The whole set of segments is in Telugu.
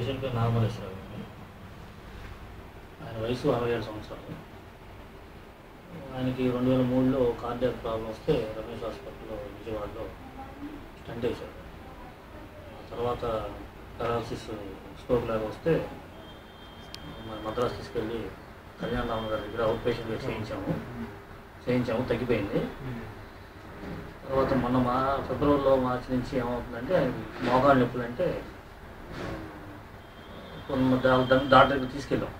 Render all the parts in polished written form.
పేషెంట్ పేరు నాగమల్లేశ్వరరావు అండి. ఆయన వయసు 67 సంవత్సరాలు. ఆయనకి 2003లో కార్డియాక్ ప్రాబ్లం వస్తే రమేష్ హాస్పిటల్లో విజయవాడలో స్టంట్ వేశారు. తర్వాత పెరాలసిస్ స్ట్రోక్ లాగా వస్తే మద్రాసు తీసుకెళ్ళి కళ్యాణ్ రామ్ గారి దగ్గర అవుట్ పేషెంట్గా చేయించాము తగ్గిపోయింది. తర్వాత మొన్న ఫిబ్రవరిలో మార్చి నుంచి ఏమవుతుందంటే మోకాళ్ళ నొప్పులు అంటే కొన్ని డాక్టర్ దగ్గర తీసుకెళ్ళాం.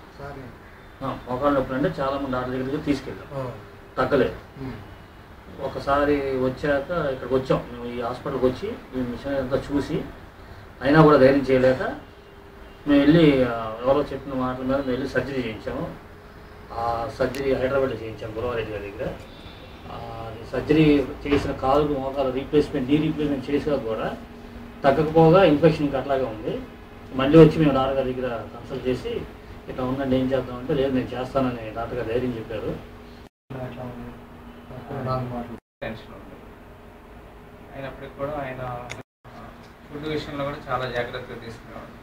మోకాళ్ళ నొప్పులు అంటే చాలామంది డాక్టర్ దగ్గర తీసుకెళ్ళాం, తగ్గలేదు. ఒకసారి వచ్చాక ఇక్కడికి వచ్చాం, మేము ఈ హాస్పిటల్కి వచ్చి ఈ మిషన్ అంతా చూసి అయినా కూడా ధైర్యం చేయలేక మేము వెళ్ళి ఎవరో చెప్పిన మాటల మీద మేము వెళ్ళి సర్జరీ చేయించాము. ఆ సర్జరీ హైదరాబాద్లో చేయించాము గురవారెడ్డి గారి దగ్గర. సర్జరీ చేసిన కాలుకు మోకాలు రీప్లేస్మెంట్ రీప్లేస్మెంట్ చేసినా కూడా తగ్గకపోగా ఇన్ఫెక్షన్ ఇంకా అట్లాగే ఉంది. మళ్ళీ వచ్చి మేము డాక్టర్ గారి దగ్గర కన్సల్ట్ చేసి ఇట్లా ఉందండి ఏం చేద్దామంటే లేదు నేను చేస్తానని డాక్టర్ గారు ధైర్యం చెప్పారు. టెన్షన్ ఉంది అయినప్పటికీ కూడా ఆయన ఫుడ్ విషయంలో కూడా చాలా జాగ్రత్తగా తీసుకునేవాడు.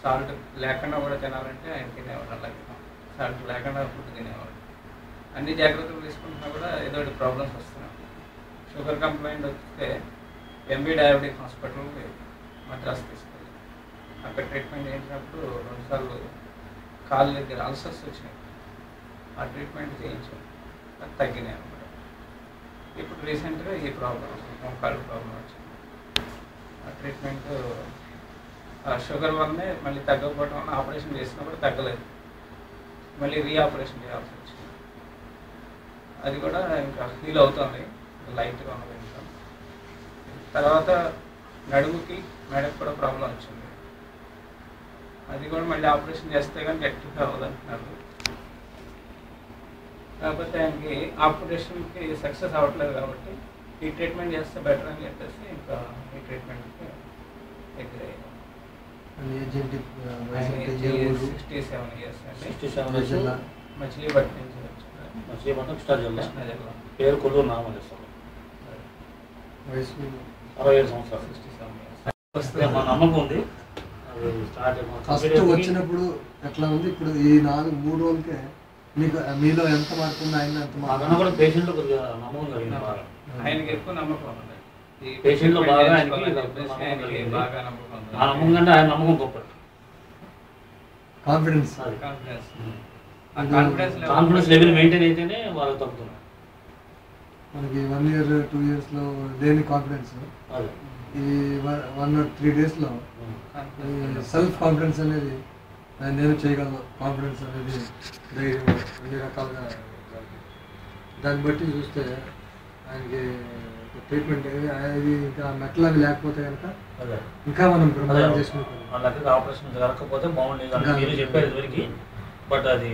సాల్ట్ లేకుండా కూడా తినాలంటే ఆయన తినేవాడు, అలాగే సాల్ట్ లేకుండా ఫుడ్ తినేవాడు. అన్ని జాగ్రత్తలు తీసుకుంటున్నా కూడా ఏదో ఒకటి ప్రాబ్లమ్స్ వస్తున్నాయి. షుగర్ కంప్లైంట్ వస్తే ఎంబీ డయాబెటిక్ హాస్పిటల్ మద్రాసు తీసుకెళ్ళి అక్కడ ట్రీట్మెంట్ చేసినప్పుడు 2 సార్లు కాళ్ళ దగ్గర అల్సర్స్ వచ్చినాయి. ఆ ట్రీట్మెంట్ చేయించాం, అది తగ్గినాయి అన్నమాట. ఇప్పుడు రీసెంట్గా ఈ ప్రాబ్లం మోకాళ్ళ ప్రాబ్లం వచ్చింది. ఆ ట్రీట్మెంట్ షుగర్ వల్లనే మళ్ళీ తగ్గకపోవడం వల్ల ఆపరేషన్ చేసినా కూడా తగ్గలేదు, మళ్ళీ రీఆపరేషన్ చేయాల్సి వచ్చింది. అది కూడా ఇంకా హీల్ అవుతుంది, లైట్గా ఉన్నది. ఇంకా తర్వాత నడుముకి మెడకు కూడా ప్రాబ్లం వచ్చింది. అది కూడా మళ్ళీ ఆపరేషన్ చేస్తే కానీ గట్టిగా అవ్వదంటున్నారు. కాకపోతే ఆయనకి ఆపరేషన్కి సక్సెస్ అవ్వట్లేదు కాబట్టి ఈ ట్రీట్మెంట్ చేస్తే బెటర్ అని చెప్పేసి ఇంకా ఈ ట్రీట్మెంట్కి దగ్గర అయ్యాం. 67 years అండి. 67 జిల్లా మచిలీపట్నం నుంచి వచ్చారు. మచిలీపట్నం కృష్ణా జిల్లా. పేరు కొల్లూరు నాగమల్లేశ్వరరావు. వయసు 67 సంవత్సరాలు. 67 years. వస్తే మా నమ్మకం ఉంది. అది ఫస్ట్ వచ్చినప్పుడు ఎట్లా ఉంది, ఇప్పుడు ఈ 3 రోజులకే మీకు మీలో ఎంత మార్పు ఉంది, ఆయన ఎంత మాకన్నా కూడా పేషెంట్లో కొద్దిగా నమ్మకం కలిగింది. బాగా ఆయనకి ఎక్కువ నమ్మకం ఉంది. పేషెంట్లో బాగా ఆయనకి బాగా నమ్మకం ఉంది. ఆ నమ్మకం కంటే ఆయన నమ్మకం గొప్పది. కాన్ఫిడెన్స్ కాన్ఫిడెన్స్ లెవెల్ మెయింటైన్ అయితేనే వాళ్ళు తగ్గుతున్నారు. మనకి 1 year 2 yearsలో లేని కాన్ఫిడెన్స్ ఈ 1 or 3 daysలో సెల్ఫ్ కాన్ఫిడెన్స్ అనేది నేను చేయగలను, కాన్ఫిడెన్స్ అనేది ధైర్యం అన్ని రకాలుగా. దాన్ని బట్టి చూస్తే ఆయనకి ట్రీట్మెంట్ అది ఇంకా మెట్లవి లేకపోతే కనుక ఇంకా మనం ప్రమాదం చేసుకుంటాం. వాళ్ళకి ఆపరేషన్ జరగకపోతే బాగుండేది అని మీరు చెప్పారు ఇదివరకు. బట్ అది